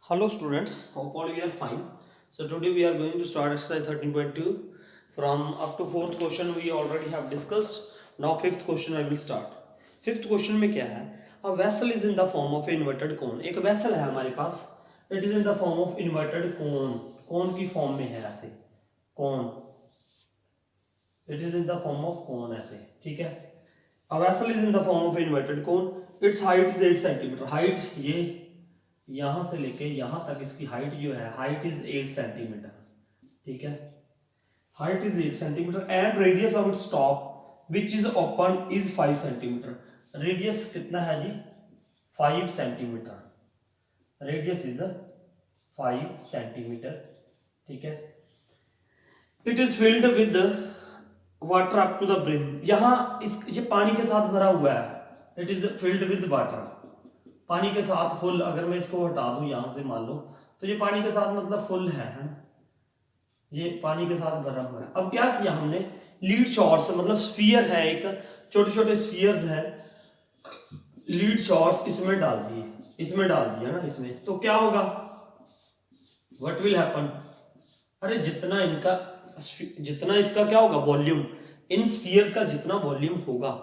Hello students, hope all you are fine. So today we are going to start exercise 13.2. From up to fourth question we already have discussed. Now fifth question I will start. Fifth question में क्या है? A vessel is in the form of inverted cone. एक vessel है हमारे पास. It is in the form of inverted cone. Cone की form में है ऐसे. Cone. It is in the form of cone ऐसे. ठीक है? A vessel is in the form of inverted cone. Its height is 8 centimeter. Height ये यहां से लेके यहां तक इसकी हाइट जो है हाइट इज 8 सेंटीमीटर. ठीक है, height is 8 centimetre and radius of its top which is open is 5 centimetre. Radius कितना है जी? 5 सेंटीमीटर. Radius is 5 centimetre. ठीक है, it is filled with water up to the brim. यहां ये पानी के साथ भरा हुआ है. It is filled with water, पानी के साथ फुल. अगर मैं इसको हटा दूं यहां से मान लो तो ये पानी के साथ मतलब फुल है ना, ये पानी के साथ भरा हुआ है. अब क्या किया हमने, लीड शॉट्स मतलब स्फीयर है, एक छोटे छोटे स्फीयर्स है, लीड शॉट्स इसमें डाल दिए, इसमें डाल दिया ना इसमें. तो क्या होगा, व्हाट विल हैपन, अरे जितना इसका क्या होगा वॉल्यूम, इन स्फीयर्स का जितना वॉल्यूम होगा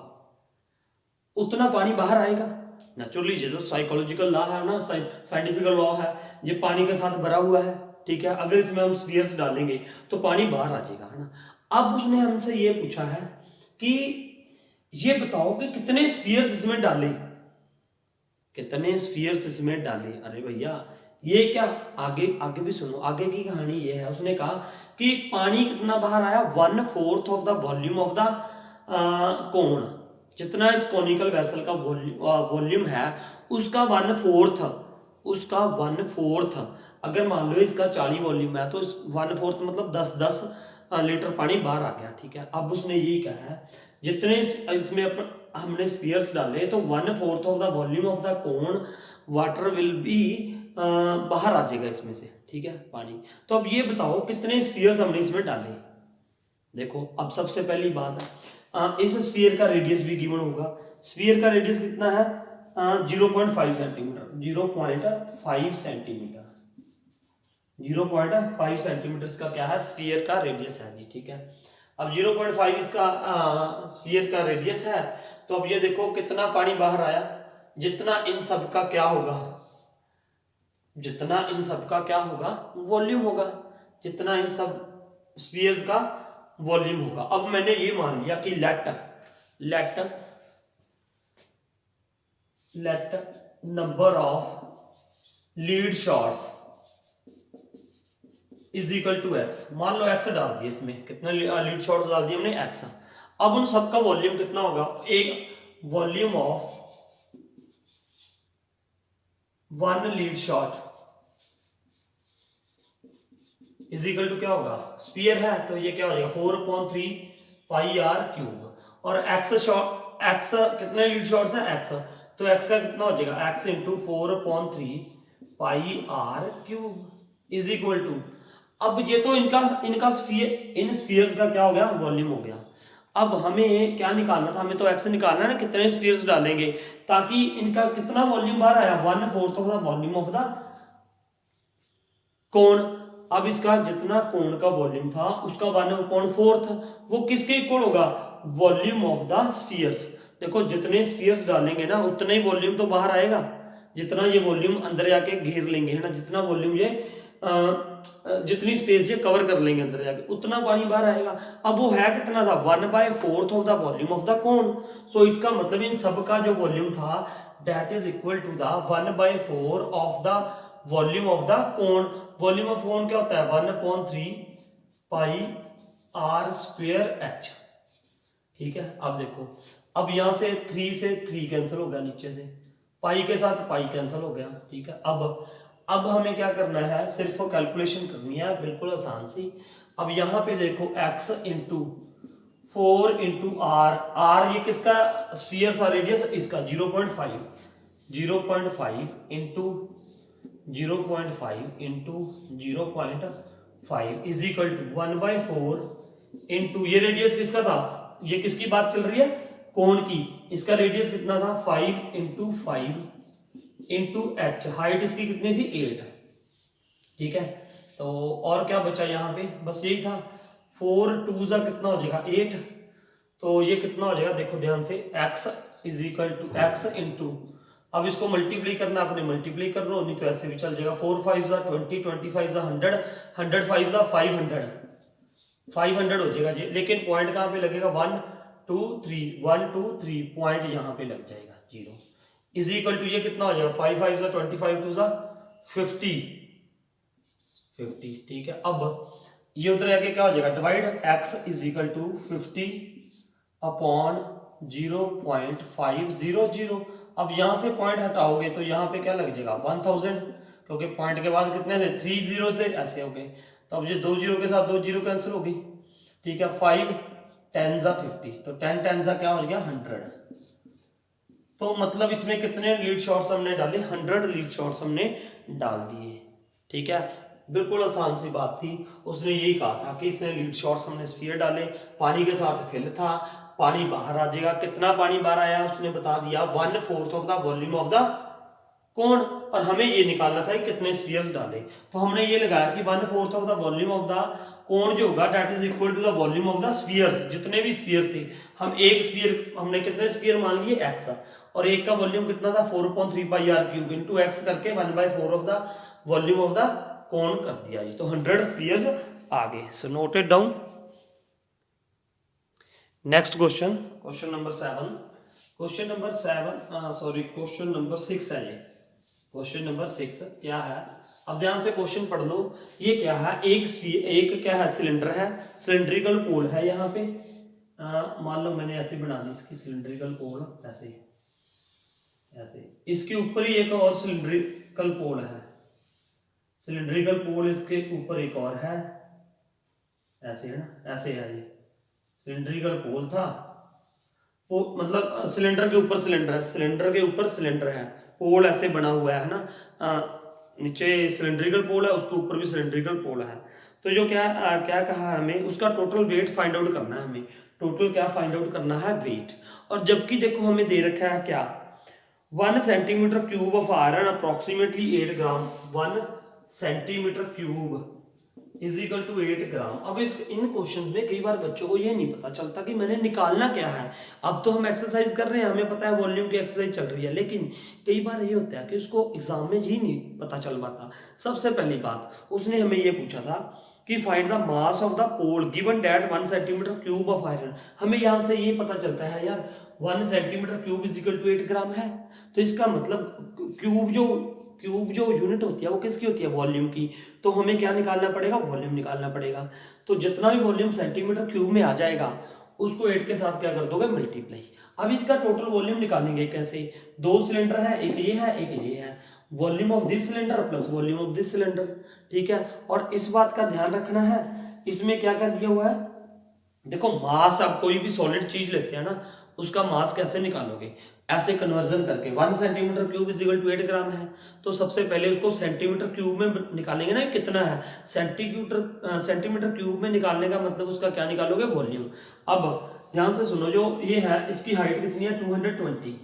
उतना पानी बाहर आएगा. नेचुरली ये जो साइकोलॉजिकल लॉ है ना, साइंटिफिक लॉ है, ये पानी के साथ भरा हुआ है. ठीक है, अगर इसमें हम स्फीयर्स डालेंगे तो पानी बाहर आ जाएगा, है ना. अब उसने हमसे ये पूछा है कि ये बताओ कि कितने स्फीयर्स इसमें डाले, कितने स्फीयर्स इसमें डाले. अरे भैया ये क्या, आगे आगे भी सुनो, आगे की कहानी ये है. उसने कहा कि पानी कितना बाहर आया, 1/4 of the volume of the कोन. जितना इस कॉनिकल वेसल का वॉल्यूम है उसका 1/4, उसका 1/4. अगर मान लो इसका 40 वॉल्यूम है तो 1/4 मतलब 10 लीटर पानी बाहर आ गया. ठीक है, अब उसने यही कहा है जितने इसमें हमने स्फीयर्स डाले तो 1/4 of the volume of the cone water will B बाहर आ जाएगा इसमें से. ठीक है, पानी. तो अब ये बताओ कितने स्फीयर्स हमने इसमें डाले. देखो अब सबसे पहली बात है, इस स्फीयर का रेडियस भी गिवन होगा. स्फीयर का रेडियस कितना है, 0.5 सेंटीमीटर. 0.5 सेंटीमीटर, 0.5 सेंटीमीटर का क्या है, स्फीयर का रेडियस है जी. ठीक है, अब 0.5 इसका स्फीयर का रेडियस है. तो अब ये देखो कितना पानी बाहर आया, जितना इन सब का क्या होगा, जितना इन सब का क्या होगा वॉल्यूम होगा, जितना इन सब स्फीयर्स का वॉल्यूम होगा. अब मैंने ये मान लिया कि let number of lead shots is equal to x. मान लो एक्स डाल दिए, इसमें कितना लीड शॉट्स डाल दिए हमने, एक्स. अब उन सबका वॉल्यूम कितना होगा, एक volume of 1 lead shot is equal to क्या होगा, स्फीयर है तो ये क्या हो जाएगा 4/3 पाई आर क्यूब. और एक्स कितने लीड शॉट्स हैं, एक्स. तो एक्स का कितना हो जाएगा, x into 4/3 pi r cube is equal to. अब ये तो इनका स्फीयर, इन स्फीयर्स का क्या हो गया, वॉल्यूम हो गया. अब हमें क्या निकालना था, हमें तो एक्स निकालना है ना, कितने स्फीयर्स डालेंगे ताकि इनका कितना वॉल्यूम बाहर आया, 1/4 of the volume of the कोन. अब इसका जितना कोण का वॉल्यूम था उसका 1/4 वो किसके इक्वल होगा, वॉल्यूम ऑफ द स्फीयर्स. देखो जितने स्फीयर्स डालेंगे ना उतना ही वॉल्यूम तो बाहर आएगा, जितना ये वॉल्यूम अंदर जाके घेर लेंगे, है ना, जितना वॉल्यूम ये जितनी स्पेस ये कवर कर लेंगे अंदर जाके उतना पानी बाहर आएगा. अब वो है कितना था, 1/4 of the volume of the cone. So इसका मतलब इन सब का जो वॉल्यूम था that is equal to the 1/4 of the volume of the cone. Volume of cone क्या होता है, 1/3 पाई आर स्क्वेयर एच. ठीक है, अब देखो, अब यहां से 3 से 3 कैंसिल हो गया, नीचे से पाई के साथ पाई कैंसिल हो गया. ठीक है, अब हमें क्या करना है, सिर्फ कैलकुलेशन करनी है, बिल्कुल आसान सी. अब यहां पे देखो x into 4 into r. R ये किसका स्फीयर था, रेडियस इसका 0.5 into 0.5 into 0.5 is equal to 1/4 into ये रेडियस किसका था, ये किसकी बात चल रही है, कोण की. इसका रेडियस कितना था, 5 इंटू 5 इंटू एच. हाइट इसकी कितनी थी, 8. ठीक है, तो और क्या बचा यहाँ पे, बस यही था। 4 2 जा कितना हो जाएगा 8, तो ये कितना हो जाएगा देखो ध्यान से, x is equal to x into, अब इसको मल्टीप्लाई करना आपने मल्टीप्लाई कर लो, नहीं तो ऐसे भी चल जाएगा। 4 5 जा 20, 25 जा 100, 100 5 जा 500, 500 हो जाएगा ये, लेकिन पॉइंट कहाँ पे लगेगा 1 2 3, 1 2 3 पॉइंट यहाँ पे लग जाएगा 0, इज इक्वल टू ये कितना हो जाएगा 5 5 जा 25, 2 जा 50, 50। ठीक है, अब ये उधर आके क्या हो जाएगा, divide x is equal to 50 upon 0.500। अब यहां से पॉइंट हटाओगे तो यहाँ पे क्या लग जाएगा 1000, क्योंकि पॉइंट के बाद कितने थे 3 0 से ऐसे हो गए, तो अब ये 2 0 के साथ 2 0 कैंसिल हो गई। ठीक है, 5 10 जा 50, तो 10 10 जा क्या हो गया 100। तो मतलब इसमें कितने लीड शॉट्स हमने डाले, 100 लीड शॉट्स हमने डाल दिए। ठीक है, बिल्कुल आसान सी बात थी। उसने यही कहा था कि इसने लीड शॉट्स हमने स्फीयर डाले, पानी के साथ फिल था, पानी बाहर आ जाएगा। कितना पानी बाहर आया उसने बता दिया, 1/4 of the volume of the कौन, और हमें ये निकालना था कि कितने स्फीयर्स डाले, तो हमने ये लगाया कि 1/4 of the volume of the कौन जो होगा that is equal to the volume of the spheres, जितने भी स्फीयर्स थे। हम एक स्फीयर हमने कितने स्फीयर मान लिए x, और एक का वॉल्यूम कितना था 4.3 pi r cube into x करके 1/4 of the volume of the cone कर दिया जी, तो 100 स्फीयर्स आ गए। So note it down. Next question, question number 7, question number 7 sorry question number 6 है ये। क्वेश्चन नंबर 6 क्या है, अब ध्यान से क्वेश्चन पढ़ लो। ये क्या है, एक क्या है सिलेंडर है, सिलेंड्रिकल पोल है यहाँ पे, मान लो मैंने ऐसे बना दी इसकी सिलेंड्रिकल पोल, ऐसे ऐसे, इसके ऊपर ही एक और सिलेंड्रिकल पोल है, सिलेंड्रिकल पोल इसके ऊपर एक और है, ऐसे है ना, ऐसे है ये सिलेंड्रिकल पोल था, वो मतलब सिलेंडर के ऊपर सिलेंडर है, सिलेंडर के ऊपर सिलेंडर है, पोल ऐसे बना हुआ है ना, नीचे सिलेंड्रिकल पोल है, उसके ऊपर भी सिलेंड्रिकल पोल है। तो जो क्या कहा है हमें, उसका टोटल वेट फाइंड आउट करना है हमें, टोटल क्या फाइंड आउट करना है वेट। और जबकि देखो हमें दे रखा है क्या, 1 centimetre cube of iron approximately 8 gram, 1 centimetre cube is equal to 8 gram. अब इन क्वेश्चंस में कई बार बच्चों को ये नहीं पता चलता कि मैंने निकालना क्या है। अब तो हम एक्सरसाइज कर रहे हैं, हमें पता है वॉल्यूम की एक्सरसाइज चल रही है, लेकिन कई बार ये होता है कि उसको एग्जाम में ही नहीं पता चल पाता। सबसे पहली बात उसने हमें ये पूछा था कि find the mass of the pole given that 1 centimetre cube of iron. हमें यहाँ से ये पता चलता है यार 1 centimetre cube is equal to 8 gram है, तो इसका मतलब क्यूब जो यूनिट होती है वो किसकी होती है, वॉल्यूम की। तो हमें क्या निकालना पड़ेगा, वॉल्यूम निकालना पड़ेगा। तो जितना भी वॉल्यूम सेंटीमीटर क्यूब में आ जाएगा उसको 8 के साथ क्या कर दोगे, मल्टीप्लाई। अब इसका टोटल वॉल्यूम निकालेंगे कैसे, 2 सिलेंडर है, एक ये है एक ये है, volume of this cylinder plus volume of this cylinder. ठीक है, और इस बात का ध्यान रखना है, इसमें क्या कर दिया हुआ है, देखो मास, आप कोई भी सॉलिड चीज लेते हैं ना, उसका मास कैसे निकालोगे, ऐसे कन्वर्जन करके। 1 centimetre cube is equal to 8 gram है, तो सबसे पहले उसको सेंटीमीटर क्यूब में निकालेंगे ना, कितना है सेंटीमीटर क्यूब में निकालने का मतलब उसका क्या निकालोगे, वॉल्यूम। अब ध्यान से सुनो, जो ये है इसकी हाइट कितनी है 220,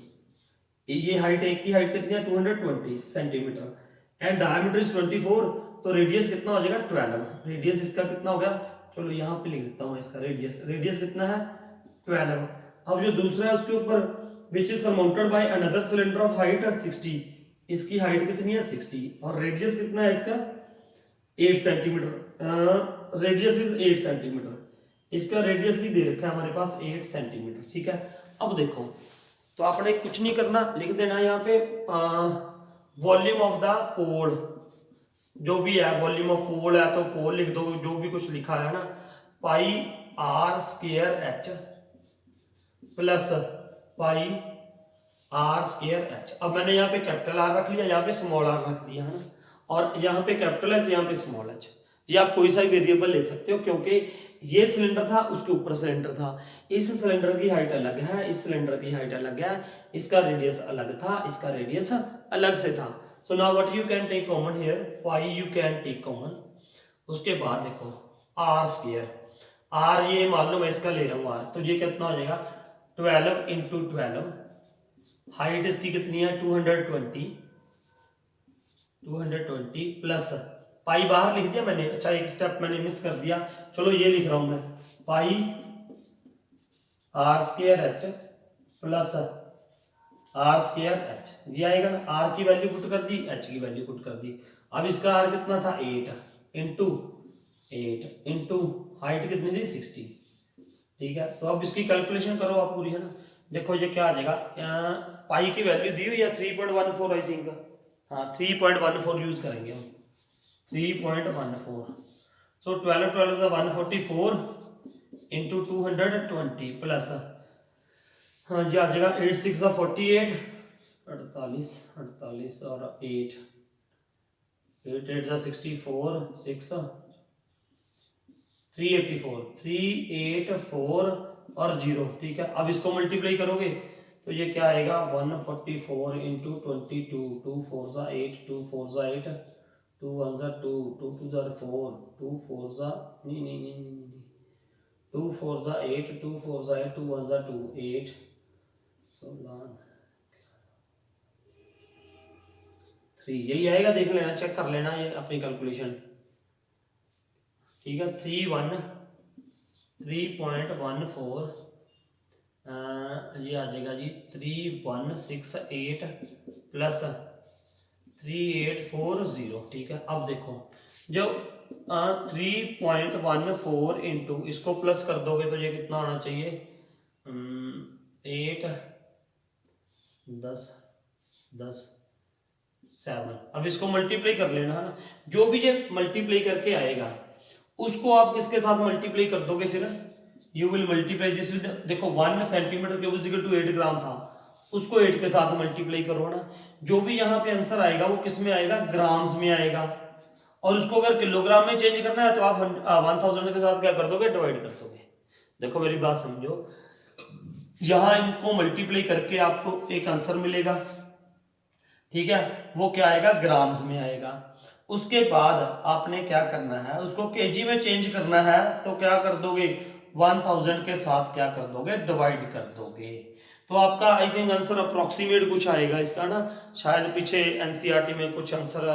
ये हाइट एक की हाइट कितनी है 220 सेंटीमीटर, एंड डायमीटर इज 24, तो रेडियस कितना हो जाएगा 12, रेडियस इसका कितना हो गया, चलो यहाँ पे लिख देता हूँ इसका रेडियस कितना है 12। अब जो दूसरा है उसके ऊपर which is surmounted by another cylinder of height 60, इसकी हाइट कितनी है 60, और रेडियस कितना है इसका 8 सेंटीमीटर, रेडियस इज 8 सेंटीमीटर, इसका रेडियस ही दे रखा है हमारे पास 8 सेंटीमीटर। ठीक है, अब देखो, तो आपने कुछ नहीं करना, लिख देना यहाँ पे वॉल्यूम ऑफ द पोल, जो भी है वॉल्यूम ऑफ पोल है तो पोल लिख दो, जो भी कुछ लिखा है ना, pi r square h plus pi r square h. अब मैंने यहाँ पे कैपिटल आर रख लिया, यहाँ पे स्मॉल आर रख दिया है ना, और यहाँ पे कैपिटल एच, यहाँ पे स्मॉल एच। ये आप कोई सा भी वेरिएबल ले सकते हो, क्योंकि ये सिलेंडर था उसके ऊपर सिलेंडर था, इस सिलेंडर की हाइट अलग है, इस सिलेंडर की हाइट अलग है, इसका रेडियस अलग था, इसका रेडियस अलग से था। So now what you can take common here, pi you can take common. उसके बाद देखो आर स्क्वायर, आर ये मान लो मैं इसका ले रहा हूँ आर, तो ये कितना हो जाएगा 12 इंटू 12, हाइट इसकी कितनी है 220 प्लस पाई बाहर लिख दिया मैंने, अच्छा एक स्टेप मैंने मिस कर दिया, चलो ये लिख रहा हूं मैं, pi r square h plus r square h, ये आएगा ना, आर की वैल्यू पुट कर दी, एच की वैल्यू पुट कर दी। अब इसका आर कितना था 8 इंटू 8 इंटू हाइट कितनी थी 60, ठीक है। तो अब इसकी कैलकुलेशन करो आप पूरी, है ना। देखो ये क्या आ जाएगा, पाई की वैल्यू दी हुई है 3.14 आई थिंक, हाँ 3.14 यूज करेंगे हम, 3.14। सो 12 12 144 इंटू 220 प्लस, हाँ जी आ जाएगा 8 6 48, 48 48 और 8 8 8 64 6 384 384 और 0, ठीक है। अब इसको मल्टीप्लाई करोगे तो ये क्या आएगा 144 इंटू 22, 2 4 ज़ा 8, 2 4 ज़ा 8, 2 1 ज़ा 2, 2 2 ज़ा 4, 2 4 ज़ा नहीं 2 4 ज़ा 8, 2 4 ज़ा 8, 2 1 ज़ा 2 8, 3 यही आएगा, देख लेना, चेक कर लेना ये अपनी कैलकुलेशन, ठीक है। 3.14 ये आ जाएगा जी 3168 प्लस 3840, ठीक है। अब देखो जो 3.14 इंटू इसको प्लस कर दोगे तो ये कितना होना चाहिए 8 10 10 7। अब इसको मल्टीप्लाई कर लेना, है ना। जो भी ये मल्टीप्लाई करके आएगा उसको आप किसके साथ मल्टीप्लाई कर दोगे, फिर you will multiply this with, देखो 1 centimetre cube is equal to 8 gram था, उसको 8 के साथ मल्टीप्लाई करो ना। जो भी यहाँ पे आंसर आएगा वो किस में आएगा, ग्राम्स में आएगा। और उसको अगर किलोग्राम में चेंज करना है तो आप 1000 के साथ क्या कर दोगे, डिवाइड कर दोगे। देखो मेरी बात समझो, यहाँ इनको मल्टीप्लाई करके आपको एक आंसर मिलेगा, ठीक है, वो क्या आएगा, ग्राम्स में आएगा। उसके बाद आपने क्या करना है, उसको केजी में चेंज करना है, तो क्या कर दोगे 1000 के साथ क्या कर दोगे, डिवाइड कर दोगे। तो आपका आई थिंक आंसर अप्रोक्सीमेट कुछ आएगा इसका ना, शायद पीछे एनसीईआरटी में कुछ आंसर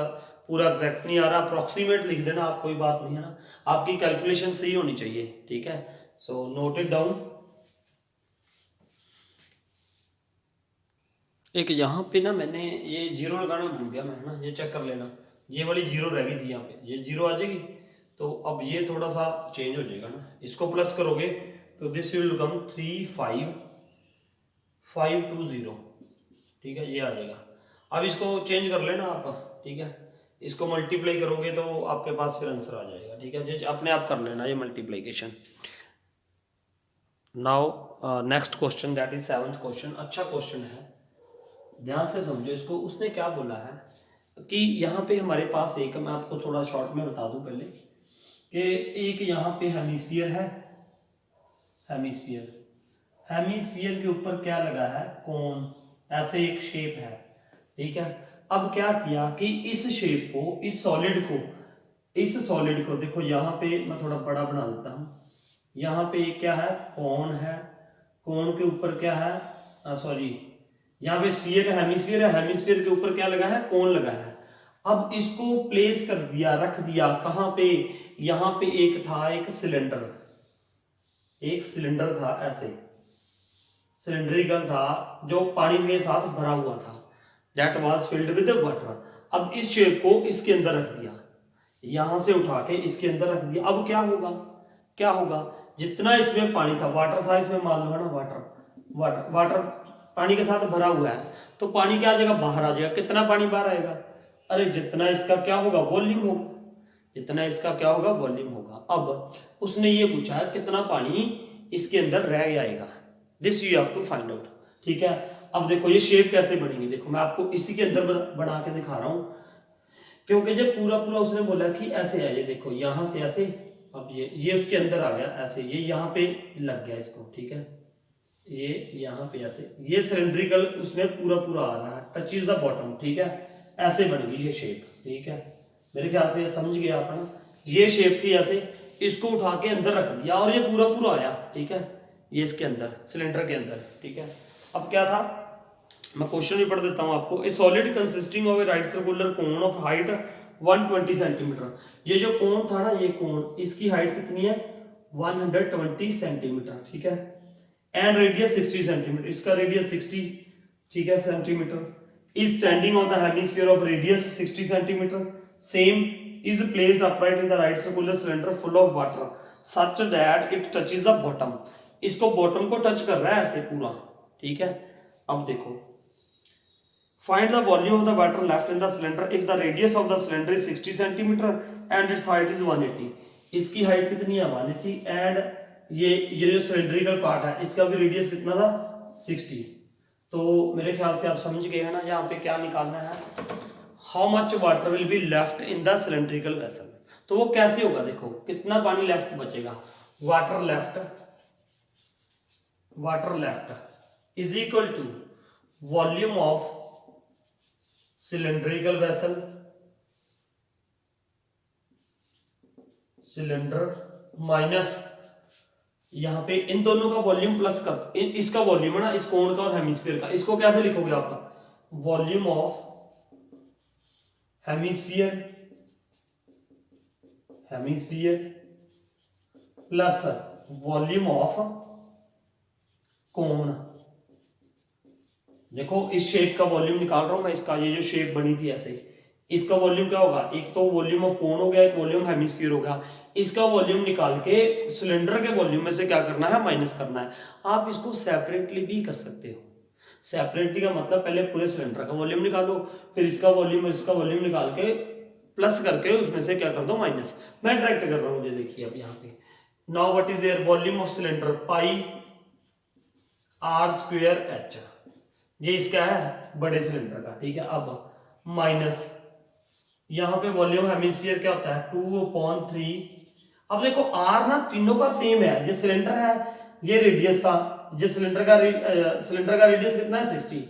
पूरा एग्जैक्ट नहीं आ रहा, अप्रोक्सीमेट लिख देना आप, कोई बात नहीं है ना, आपकी कैलकुलेशन सही होनी चाहिए, ठीक है। सो नोट इट डाउन। एक यहाँ पे ना मैंने ये जीरो लगाना भूल गया मैं, ना ये चेक कर लेना, ये वाली जीरो रह गई थी यहाँ पे, ये जीरो आ जाएगी, तो अब ये थोड़ा सा चेंज हो जाएगा ना, इसको प्लस करोगे तो दिस विल बिकम 35520, ठीक है, ये आ जाएगा। अब इसको चेंज कर लेना आप, ठीक है, इसको मल्टीप्लाई करोगे तो आपके पास फिर आंसर आ जाएगा, ठीक है, जो अपने आप कर लेना ये multiplication. Now next question, that is 7th question. अच्छा क्वेश्चन है, ध्यान से समझो इसको। उसने क्या बोला है कि यहाँ पे हमारे पास एक, मैं आपको थोड़ा शॉर्ट में बता दूं पहले, कि एक यहाँ पे हेमिस्फीयर है, हेमिस्फीयर, हेमिस्फीयर के ऊपर क्या लगा है, कोन, ऐसे एक शेप है, ठीक है। अब क्या किया कि इस शेप को, इस सॉलिड को देखो, यहाँ पे मैं थोड़ा बड़ा बना देता हूँ, यहाँ पे क्या है, कोन है, कोन के ऊपर क्या है, सॉरी यहाँ पे स्फीयर है, हेमिस्फीयर है, हेमिस्फीयर के ऊपर क्या लगा है, कोन लगा है। अब इसको प्लेस कर दिया, रख दिया कहां पे, यहाँ पे एक था, एक सिलेंडर, एक सिलेंडर था, ऐसे सिलेंड्रिकल था, जो पानी के साथ भरा हुआ था, that was field with water. अब इस शेप को इसके अंदर रख दिया, यहां से उठा के इसके अंदर रख दिया। अब क्या होगा, क्या होगा, जितना इसमें पानी था, वाटर था इसमें, मान लो है ना, वाटर पानी के साथ भरा हुआ है, तो पानी क्या आ जाएगा, बाहर आ जाएगा। कितना पानी बाहर आएगा, अरे जितना इसका क्या होगा, वॉल्यूम होगा, जितना इसका क्या होगा, वॉल्यूम होगा। अब उसने ये पूछा है कितना पानी इसके अंदर रह जाएगा, this you have to find out, ठीक है। अब देखो ये शेप कैसे बनेगी, देखो मैं आपको इसी के अंदर बना के दिखा रहा हूं, क्योंकि जब पूरा उसने बोला कि ऐसे है, ये देखो यहां से ऐसे, अब ये उसके अंदर आ गया ऐसे, ये यहाँ पे लग गया इसको, ठीक है, ये यहाँ पे ऐसे, ये सिलेंड्रिकल उसमें पूरा आ रहा है, टचेस द बॉटम, ठीक है, ऐसे बन गई ये शेप, ठीक है। मेरे ख्याल से समझ गया आप ना, ये शेप थी ऐसे, इसको उठा के अंदर रख दिया और ये पूरा आया, ठीक है, ये इसके अंदर, सिलेंडर के अंदर, ठीक है। अब क्या था, मैं क्वेश्चन भी पढ़ देता हूं आपको। ए solid consisting of A right circular cone of height 120 centimetre. ये जो कोण था ना, ये कोण, इसकी हाइट कितनी है 120 सेंटीमीटर, ठीक है। एंड रेडियस 60 सेंटीमीटर, इसका रेडियस 60, ठीक है, centimetre. Is standing on the hemisphere of radius 60 centimetre, same is placed upright in the right circular cylinder full of water such that it touches the bottom. इसको bottom को touch कर रहा है ऐसे पूरा, ठीक है। अब देखो, find the volume of the water left in the cylinder if the radius of the cylinder is 60 centimeter and its height is 180। इसकी हाइट कितनी है 180 एंड ये जो सिलेंड्रिकल पार्ट है इसका भी रेडियस कितना था 60। तो मेरे ख्याल से आप समझ गए हैं ना, यहाँ पे क्या निकालना है, how much water will be left in the cylindrical vessel. तो वो कैसे होगा, देखो कितना पानी लेफ्ट बचेगा, water left is equal to volume of cylindrical vessel, cylinder, minus यहां पे इन दोनों का वॉल्यूम प्लस कर, इसका वॉल्यूम है ना, इस कोण का और हेमिस्फीयर का, इसको कैसे लिखोगे आपका, volume of hemisphere plus volume of कोण। देखो इस शेप का वॉल्यूम निकाल रहा हूं मैं, इसका ये जो शेप बनी थी ऐसे, इसका वॉल्यूम क्या होगा, एक तो वॉल्यूम ऑफ कोन हो गया, एक वॉल्यूम हेमिस्फीयर हो गया। इसका वॉल्यूम निकाल के सिलेंडर के वॉल्यूम में से क्या करना है, माइनस करना है। आप इसको सेपरेटली भी कर सकते हो। सेपरेटली का मतलब पहले पूरे सिलेंडर का वॉल्यूम निकालो, फिर इसका वॉल्यूम इसका वॉल्यूम निकाल के प्लस करके उसमें से क्या कर दो, माइनस। मैं डायरेक्ट कर रहा हूं, ये देखिए अब यहाँ पे, now what is there volume of cylinder, pi r square h, ये इसका है बड़े सिलेंडर का, ठीक है। अब माइनस यहां पे वॉल्यूम हेमिस्फीयर क्या होता है 2/3। अब देखो आर ना तीनों का सेम है, ये सिलेंडर है, ये रेडियस था, ये सिलेंडर का रेडियस कितना है 60,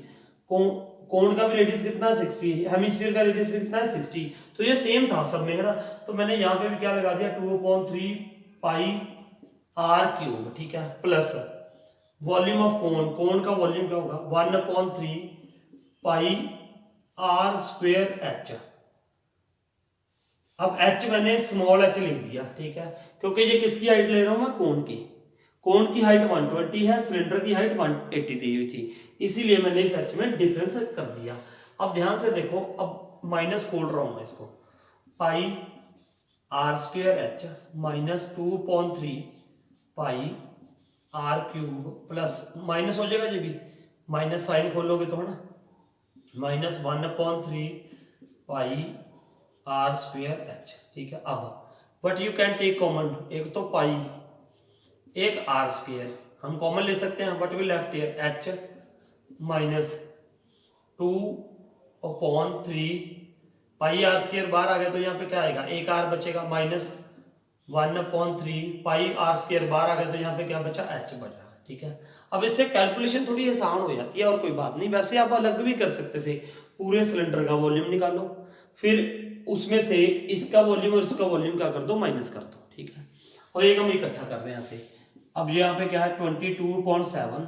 कोण का भी रेडियस कितना है 60, हेमिस्फीयर का रेडियस भी कितना है 60, तो ये सेम था सब में, है ना। तो मैंने यहाँ पे भी क्या लगा दिया 2/3 पाई आर क्यूब, ठीक है, प्लस वॉल्यूम ऑफ कोण का वॉल्यूम क्या होगा 1/3 पाई आर स्क्वायर एच। अब एच मैंने स्मॉल एच लिख दिया, ठीक है, क्योंकि ये किसकी हाइट ले रहा हूं मैं, कोण की हाइट 120 है, सिलेंडर की हाइट 180 दी हुई थी, इसीलिए मैंने इस एच में डिफरेंस कर दिया। अब ध्यान से देखो, अब माइनस खोल रहा हूं मैं इसको, pi r square h minus 2/3 pi r cube plus minus हो जाएगा, ये भी माइनस साइन खोलोगे तो, है ना, minus 1/3 pi r square h, ठीक है। अब but you can take common, एक तो पाई एक आर स्क्वायर हम कॉमन ले सकते हैं, but we left here h minus 2/3 pi r square बाहर आ गया तो यहाँ पे क्या आएगा, एक आर बचेगा, माइनस 1/3 पाई आर स्क्वायर बाहर आ गया तो यहाँ पे क्या बचा, एच बचा, ठीक है। अब इससे कैलकुलेशन थोड़ी आसान हो जाती है और कोई बात नहीं। वैसे आप अलग भी कर सकते थे, पूरे सिलेंडर का वॉल्यूम निकालो, फिर उसमें से इसका वॉल्यूम और इसका वॉल्यूम क्या कर दो, माइनस कर दो, ठीक है। और एक हम इकट्ठा कर रहे हैं ऐसे। अब ये यहाँ पे क्या है 22.7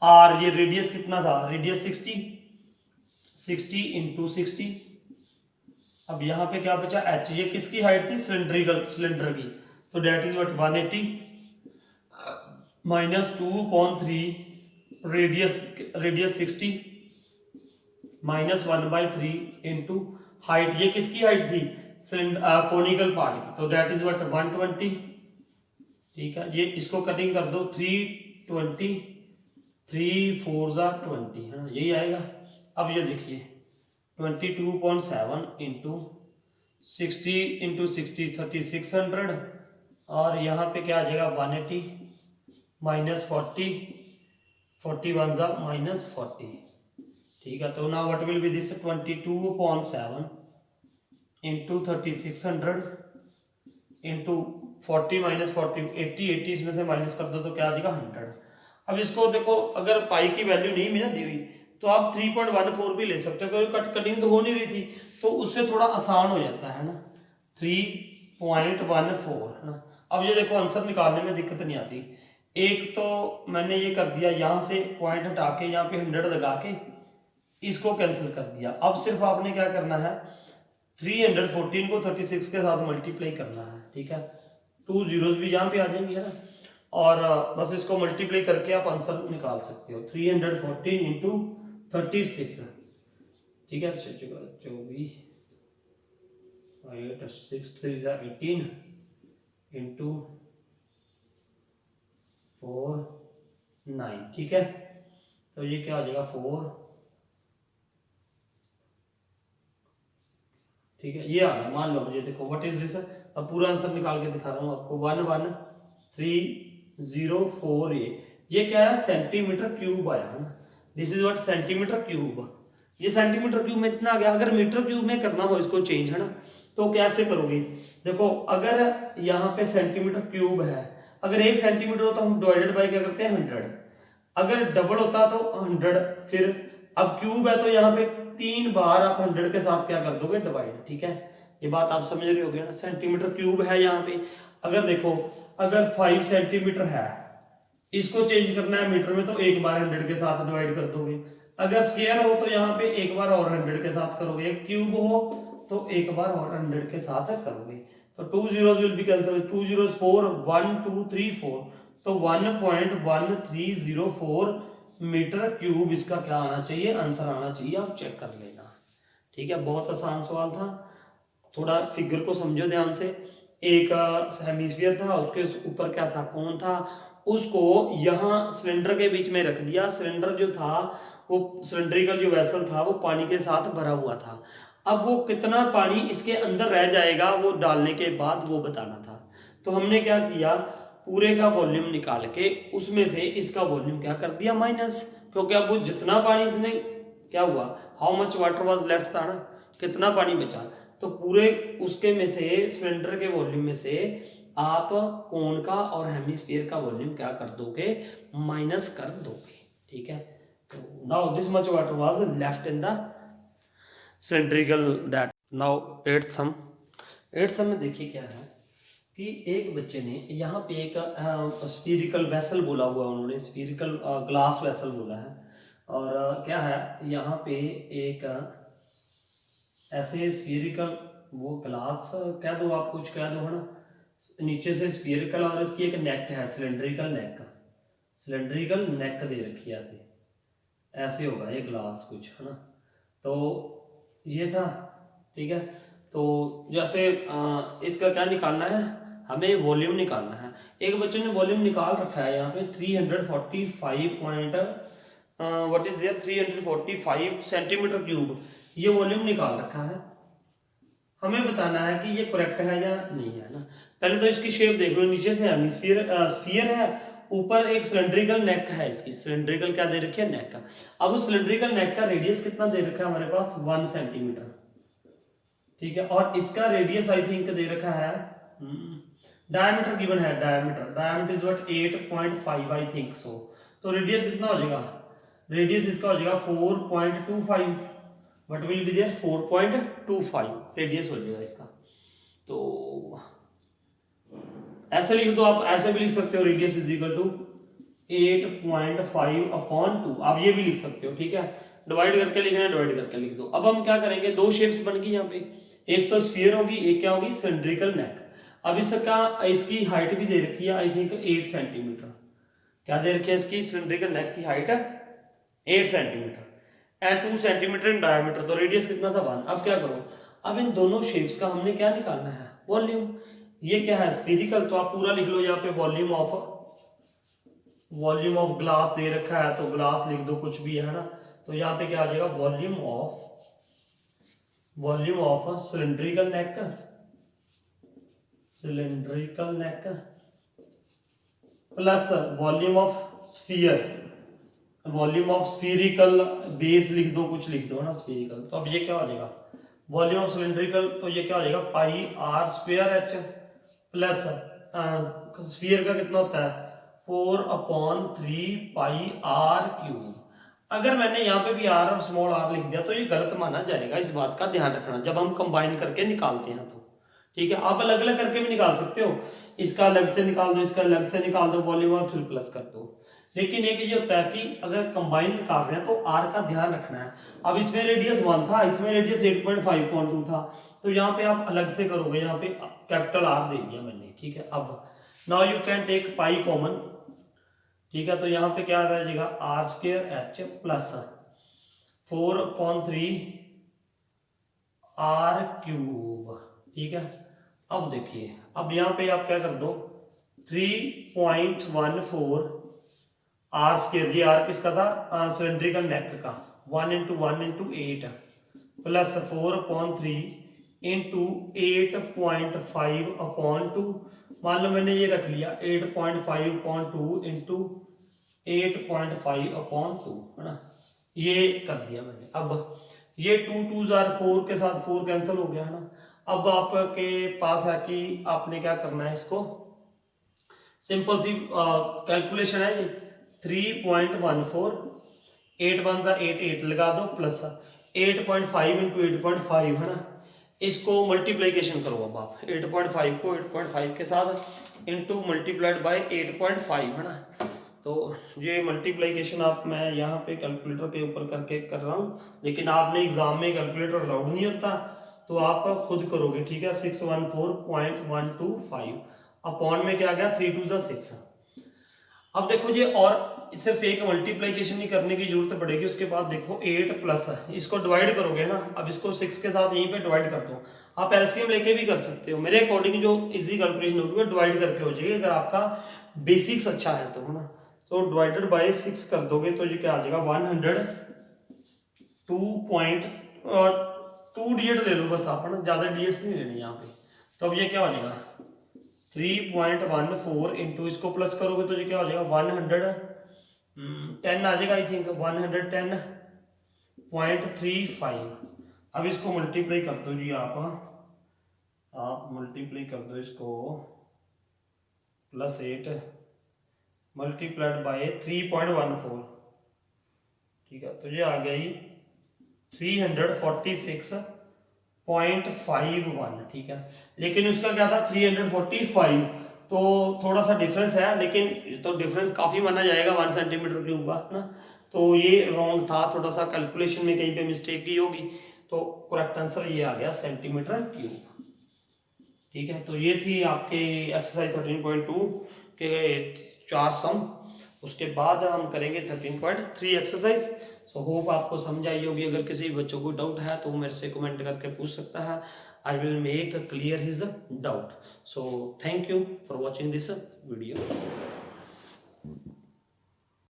आर, ये रेडियस कितना था, रेडियस 60 इंटू 60। अब यहाँ पे क्या बचा एच, ये किसकी हाइट थी, सिलेंडर की, तो that is what 180 minus 2/3 radius 60 minus 1/3 into height, ये किसकी हाइट थी, कोनिकल पार्ट की, तो डेट इज व्हाट 120, ठीक है। ये इसको कटिंग कर दो, 320 3 4 20, है ना, यही आएगा। अब ये देखिए 22.7 इंटू 60 इंटू 60 3600, और यहाँ पे क्या आ जाएगा 180 माइनस 41 माइनस 40, ठीक है। तो now what will B this 22.7 into 3600 into 40 minus 40 80 इसमें से माइनस कर दो तो क्या आ जाएगा 100। अब इसको देखो, अगर पाई की वैल्यू नहीं भी ना दी हुई तो आप 3.14 भी ले सकते हो, क्योंकि कटिंग तो हो नहीं रही थी, तो उससे थोड़ा आसान हो जाता है ना, 3.14, है ना। अब ये देखो आंसर निकालने में दिक्कत नहीं आती। एक तो मैंने ये कर दिया, यहाँ से पॉइंट हटा के यहाँ पे 100 लगा के इसको कैंसिल कर दिया। अब सिर्फ आपने क्या करना है, 314 को 36 के साथ मल्टीप्लाई करना है, ठीक है। 2 जीरोस भी यहाँ पे आ जाएंगे ना, और बस इसको मल्टीप्लाई करके आप आंसर निकाल सकते हो। 314 इंटू 36, ठीक है। 24 6 3 18 इंटू 4 9, ठीक है। तो ये क्या हो जाएगा 4, ठीक है। ये आ गया, मान लो मुझे, देखो व्हाट इज दिस, अब पूरा आंसर निकाल के दिखा रहा हूँ आपको। 11304, ये क्या है, सेंटीमीटर क्यूब आया है ना। This is what centimetre cube, ये सेंटीमीटर क्यूब में इतना आ गया। अगर मीटर क्यूब में करना हो इसको चेंज, है ना, तो कैसे करोगे, देखो अगर यहाँ पे सेंटीमीटर क्यूब है, अगर 1 सेंटीमीटर हो तो हम डिवाइडेड बाय क्या करते हैं 100, अगर डबल होता तो 100, फिर अब क्यूब है तो यहाँ पे 3 बार आप 100 के साथ क्या कर दोगे, डिवाइड, ठीक है। ये बात आप समझ रहे होगे ना, सेंटीमीटर क्यूब है यहाँ पे। अगर देखो अगर 5 सेंटीमीटर है, इसको चेंज करना है मीटर में तो एक बार 100 के साथ डिवाइड कर दोगे। अगर स्क्वायर हो तो यहाँ पे एक बार और 100 के साथ करोगे, क्यूब हो तो एक बार और 100 के साथ करोगे। तो 2 zeros will be cancelled, 2 zeros 4, 1 2 3 4, तो 1.1304 मीटर क्यूब इसका क्या आना चाहिए, आंसर आना चाहिए, आप चेक कर लेना, ठीक है। बहुत आसान सवाल था, थोड़ा फिगर को समझो ध्यान से। एक हेमिस्फीयर था, उसके ऊपर क्या था, कौन था, उसको यहाँ सिलेंडर के बीच में रख दिया। सिलेंडर जो था वो सिलेंड्रिकल जो वेसल था वो पानी के साथ भरा हुआ था। अब वो कितना पानी इसके अंदर रह जाएगा वो डालने के बाद वो बताना था। तो हमने क्या किया, पूरे का वॉल्यूम निकाल के उसमें से इसका वॉल्यूम क्या कर दिया, माइनस, क्योंकि अब वो जितना पानी इसने क्या हुआ, how much water was left था ना, कितना पानी बचा, तो पूरे उसके में से सिलेंडर के वॉल्यूम में से आप कोन का और हेमिस्फीयर का वॉल्यूम क्या कर दोगे, माइनस कर दोगे, ठीक है। तो now this much water was left in the cylindrical that. Now 8th सम में देखिए क्या है कि एक बच्चे ने यहाँ पे एक स्फीरिकल वेसल बोला हुआ, उन्होंने स्फीरिकल ग्लास वेसल बोला है, और क्या है यहाँ पे एक ऐसे स्फीरिकल वो ग्लास कह दो, आप कुछ कह दो, है ना, नीचे से स्फीरिकल और इसकी एक नेक है, सिलेंड्रिकल नेक दे रखी है, ऐसे होगा ये ग्लास कुछ, है ना। तो ये था, ठीक है। तो जैसे इसका क्या निकालना है, हमें वॉल्यूम निकालना है। एक बच्चे ने वॉल्यूम निकाल रखा है यहाँ पे 345 सेंटीमीटर क्यूब, ये वॉल्यूम निकाल रखा है। हमें बताना है कि ये करेक्ट है या नहीं है ना। पहले तो इसकी शेप देख लो, नीचे से स्फीयर है, ऊपर एक सिलेंड्रिकल नेक है, इसकी सिलेंड्रिकल क्या दे रखी है, नेक का। अब उस सिलेंड्रिकल नेक का रेडियस कितना दे रखा है हमारे पास, 1 सेंटीमीटर, ठीक है। और इसका रेडियस आई थिंक दे रखा है, डायमीटर गिवन है, diameter is what 8.5 I think so. तो रेडियस कितना हो जाएगा, रेडियस इसका हो जाएगा 4.25, what will be there 4.25 radius हो जाएगा इसका। तो ऐसे लिख दो आप, ऐसे भी लिख सकते हो, रेडियस इज इक्वल टू 8.5/2, आप ये भी लिख सकते हो, ठीक है। डिवाइड करके लिखना है, डिवाइड करके लिख दो। अब हम क्या करेंगे, दो शेप्स बन गई यहाँ पे, एक तो स्फीयर होगी, एक क्या होगी, सिलेंड्रिकल नेक। अब इसकी हाइट भी दे रखी है आई थिंक 8 सेंटीमीटर, क्या दे रखी है इसकी, सिलेंड्रिकल नेक की height 8 centimetre and 2 centimetre in diameter. तो रेडियस कितना था 1। अब क्या करो, अब इन दोनों शेप्स का हमने क्या निकालना है, वॉल्यूम। ये क्या है, स्फीरिकल, तो आप पूरा लिख लो यहाँ पे, वॉल्यूम ऑफ ग्लास दे रखा है तो ग्लास लिख दो, कुछ भी है ना। तो यहाँ पे क्या आ जाएगा, volume of cylindrical neck plus volume of spherical base लिख दो, कुछ लिख दो ना, स्फीरिकल। तो अब ये क्या हो जाएगा, वॉल्यूम ऑफ सिलेंड्रिकल, तो ये क्या हो जाएगा, πr² प्लस स्फीयर का कितना होता है 4/3πr³। अगर मैंने यहाँ पे भी r और स्मॉल r लिख दिया तो ये गलत माना जाएगा, इस बात का ध्यान रखना जब हम कंबाइन करके निकालते हैं तो, ठीक है। आप अलग अलग करके भी निकाल सकते हो, इसका अलग से निकाल दो, इसका अलग से निकाल दो वॉल्यूम और फिर प्लस कर दो, लेकिन एक ये होता है कि अगर कंबाइन कर रहे हैं तो आर का ध्यान रखना है। अब इसमें रेडियस 1 था, इसमें रेडियस 8.5.2 था, तो यहाँ पे आप अलग से करोगे, यहाँ पे कैपिटल आर दे दिया मैंने, ठीक है। अब now you can take pi common, ठीक है, तो यहाँ पे क्या रह जाएगा r square h plus 4/3 r cube, ठीक है। अब देखिए, अब यहाँ पे आप क्या कर दो 3.14 आर स्क्वायर, ये आर किसका था सिलेंड्रिकल नेक का, 1 × 1 × 8 प्लस 4/3 इंटू 8.5/2, मान लो मैंने ये रख लिया 8.5/2 इंटू 8.5/2, है ना, ये कर दिया मैंने। अब ये 2 2 4 के साथ 4 कैंसिल हो गया, है ना। अब आपके पास है कि आपने क्या करना है, इसको सिंपल सी कैलकुलेशन है, 3.14 8 1 8 8 लगा दो प्लस 8.5 × 8.5, है ना, इसको मल्टीप्लीकेशन करो। अब आप 8.5 को 8.5 के साथ इंटू मल्टीप्लाइड बाय 8.5, है ना, तो ये मल्टीप्लीकेशन आप मैं यहाँ पे कैलकुलेटर के ऊपर करके कर रहा हूँ, लेकिन आपने एग्जाम में कैलकुलेटर अलाउड नहीं होता, तो आप खुद करोगे, ठीक है। 614.125 अपॉन में क्या गया 3 2 6। अब देखो ये, और सिर्फ एक मल्टीप्लीकेशन नहीं करने की जरूरत पड़ेगी, उसके बाद देखो 8 प्लस इसको डिवाइड करोगे ना, अब इसको 6 के साथ यहीं पे डिवाइड कर दो। आप एलसीएम लेके भी कर सकते हो, मेरे अकॉर्डिंग जो इजी कैलकुलेशन होगी वो डिवाइड करके हो जाएगी, अगर आपका बेसिक्स अच्छा है तो, है ना। तो डिवाइडेड बाय 6 कर दोगे तो ये क्या आ जाएगा 102 डिजिट ले लो बस आप, है ना, ज्यादा डिजिट्स नहीं लेने यहाँ पे। तो अब ये क्या हो जाएगा 3.14 इंटू इसको प्लस करोगे तो ये क्या हो जाएगा 110 आ जाएगा, आई थिंक 110.35। अब इसको मल्टीप्लाई कर दो जी, आप मल्टीप्लाई कर दो इसको +8 मल्टीप्लाइड बाय 3.14, ठीक है, तो ये आ गया ही 346.51, ठीक है। लेकिन उसका क्या था 345, तो थोड़ा सा डिफरेंस है, लेकिन तो डिफरेंस काफी माना जाएगा 1 सेंटीमीटर के ऊपर ना, तो ये रॉन्ग था, थोड़ा सा कैलकुलेशन में कहीं पे मिस्टेक की होगी, तो करेक्ट आंसर ये आ गया सेंटीमीटर क्यूब, ठीक है। तो ये थी आपके एक्सरसाइज 13.2 के 4 सम। उसके बाद हम करेंगे 13.3 एक्सरसाइज। सो होप आपको समझ आई होगी। अगर किसी बच्चों को डाउट है तो वो मेरे से कमेंट करके पूछ सकता है, I will make clear his doubt. So thank you for watching this video.